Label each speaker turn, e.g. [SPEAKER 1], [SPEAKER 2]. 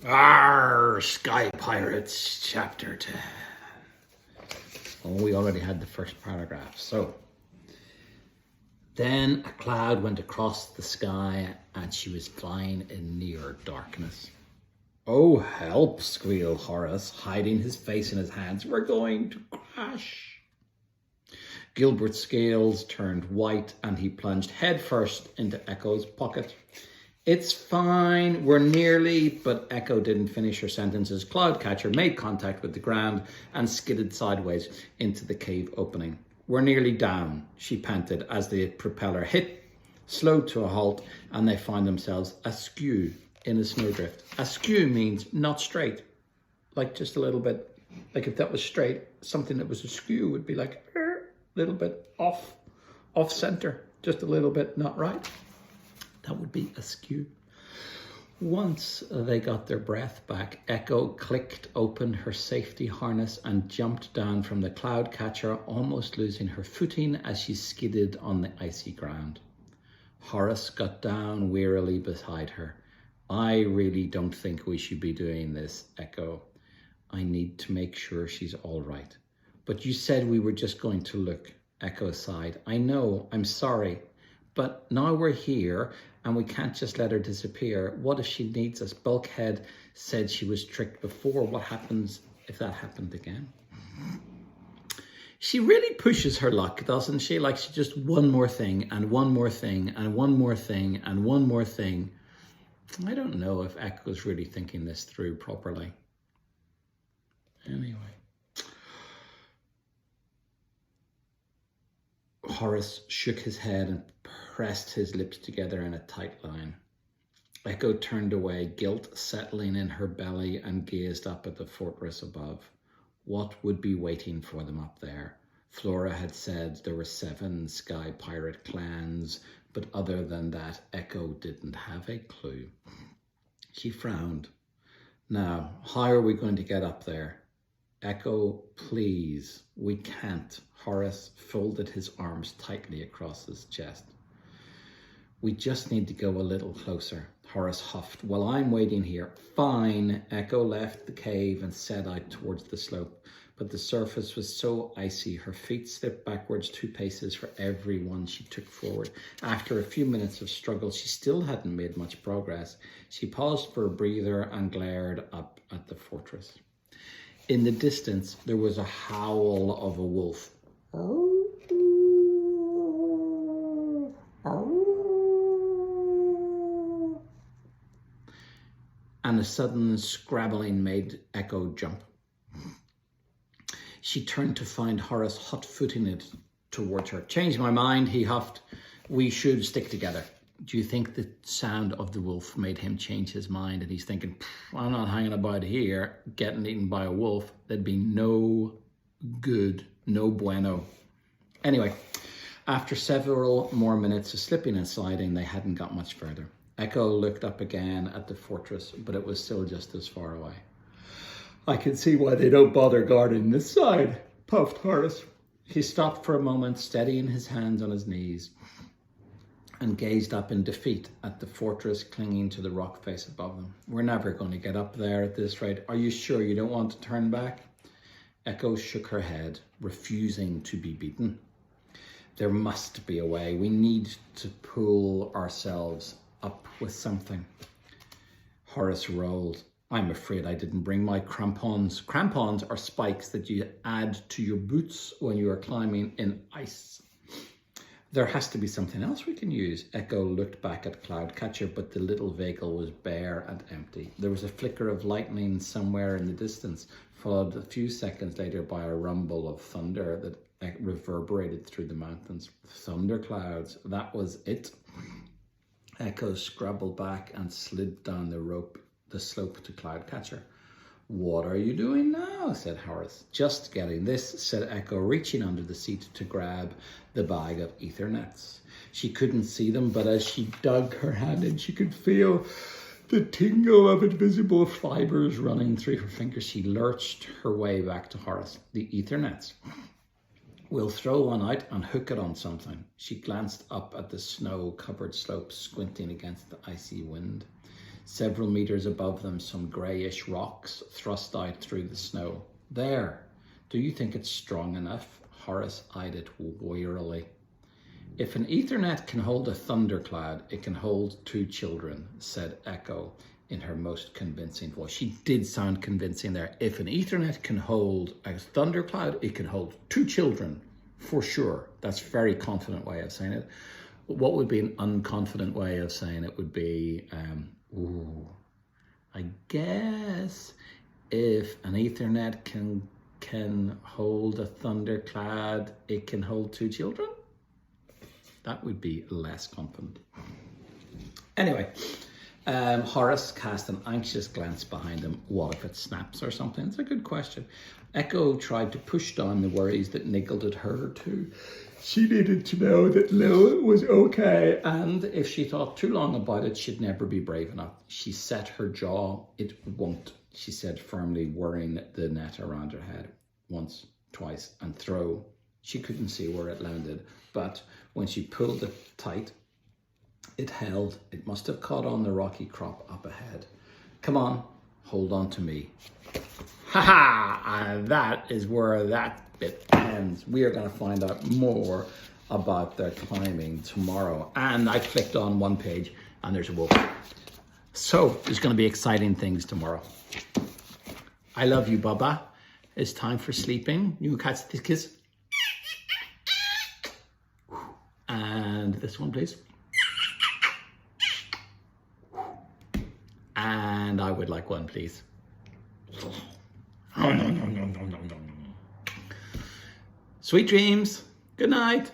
[SPEAKER 1] Arr, Sky Pirates, Chapter 10. Oh, we already had the first paragraph. So, then a cloud went across the sky and she was flying in near darkness. Oh, help, squealed Horace, hiding his face in his hands. We're going to crash. Gilbert's scales turned white and he plunged headfirst into Echo's pocket. It's fine, we're nearly, but Echo didn't finish her sentences. Cloudcatcher made contact with the ground and skidded sideways into the cave opening. We're nearly down, she panted as the propeller hit, slowed to a halt, and they found themselves askew in a snowdrift. Askew means not straight, like just a little bit. Like if that was straight, something that was askew would be like a little bit off center, just a little bit not right. That would be askew. Once they got their breath back, Echo clicked open her safety harness and jumped down from the Cloudcatcher, almost losing her footing as she skidded on the icy ground. Horace got down wearily beside her. I really don't think we should be doing this, Echo. I need to make sure she's all right. But you said we were just going to look, Echo sighed. I know, I'm sorry. But now we're here and we can't just let her disappear. What if she needs us? Bulkhead said she was tricked before. What happens if that happened again? She really pushes her luck, doesn't she? Like she just one more thing and one more thing and one more thing and one more thing. I don't know if Echo's really thinking this through properly. Anyway. Horace shook his head and pressed his lips together in a tight line. Echo turned away, guilt settling in her belly, and gazed up at the fortress above. What would be waiting for them up there? Flora had said there were 7 sky pirate clans, but other than that, Echo didn't have a clue. She frowned. Now, how are we going to get up there? Echo, please, we can't. Horace folded his arms tightly across his chest. We just need to go a little closer, Horace huffed. While I'm waiting here. Fine. Echo left the cave and set out towards the slope, but the surface was so icy her feet slipped backwards 2 paces for every one she took forward. After a few minutes of struggle, she still hadn't made much progress. She paused for a breather and glared up at the fortress. In the distance, there was a howl of a wolf. And a sudden scrabbling made Echo jump. She turned to find Horace hot-footing it towards her. Change my mind, he huffed. We should stick together. Do you think the sound of the wolf made him change his mind? And he's thinking, I'm not hanging about here getting eaten by a wolf. That'd be no good, no bueno. Anyway, after several more minutes of slipping and sliding, they hadn't got much further. Echo looked up again at the fortress, but it was still just as far away. I can see why they don't bother guarding this side, puffed Horace. He stopped for a moment, steadying his hands on his knees, and gazed up in defeat at the fortress clinging to the rock face above them. We're never going to get up there at this rate. Are you sure you don't want to turn back? Echo shook her head, refusing to be beaten. There must be a way. We need to pull ourselves up with something. Horace rolled. I'm afraid I didn't bring my crampons. Crampons are spikes that you add to your boots when you are climbing in ice. There has to be something else we can use. Echo looked back at Cloudcatcher, but the little vehicle was bare and empty. There was a flicker of lightning somewhere in the distance, followed a few seconds later by a rumble of thunder that reverberated through the mountains. Thunderclouds, that was it. Echo scrabbled back and slid down the slope to Cloudcatcher. What are you doing now? Said Horace. Just getting this, said Echo, reaching under the seat to grab the bag of ether nets. She couldn't see them, but as she dug her hand in, she could feel the tingle of invisible fibers running through her fingers. She lurched her way back to Horace. The ether nets. We'll throw one out and hook it on something. She glanced up at the snow-covered slope, squinting against the icy wind. Several meters above them, some greyish rocks thrust out through the snow. There. Do you think it's strong enough? Horace eyed it wearily. If an Ethernet can hold a thundercloud, it can hold 2 children, said Echo in her most convincing voice. She did sound convincing there. If an Ethernet can hold a thundercloud, it can hold 2 children, for sure. That's a very confident way of saying it. What would be an unconfident way of saying it would be, I guess if an Ethernet can hold a thundercloud, it can hold 2 children? That would be less confident. Anyway, Horace cast an anxious glance behind him. What if it snaps or something? It's a good question. Echo tried to push down the worries that niggled at her too. She needed to know that Lil was okay, and if she thought too long about it, she'd never be brave enough. She set her jaw. It won't, she said firmly, whirring the net around her head. Once, twice, and throw. She couldn't see where it landed, but when she pulled it tight, it held. It must have caught on the rocky crop up ahead. Come on, hold on to me. Ha ha! And that is where that bit ends. We are going to find out more about their climbing tomorrow. And I clicked on one page and there's a wolf. So there's going to be exciting things tomorrow. I love you, Baba. It's time for sleeping. You catch this kiss. And this one, please. And I would like one, please. Sweet dreams. Good night.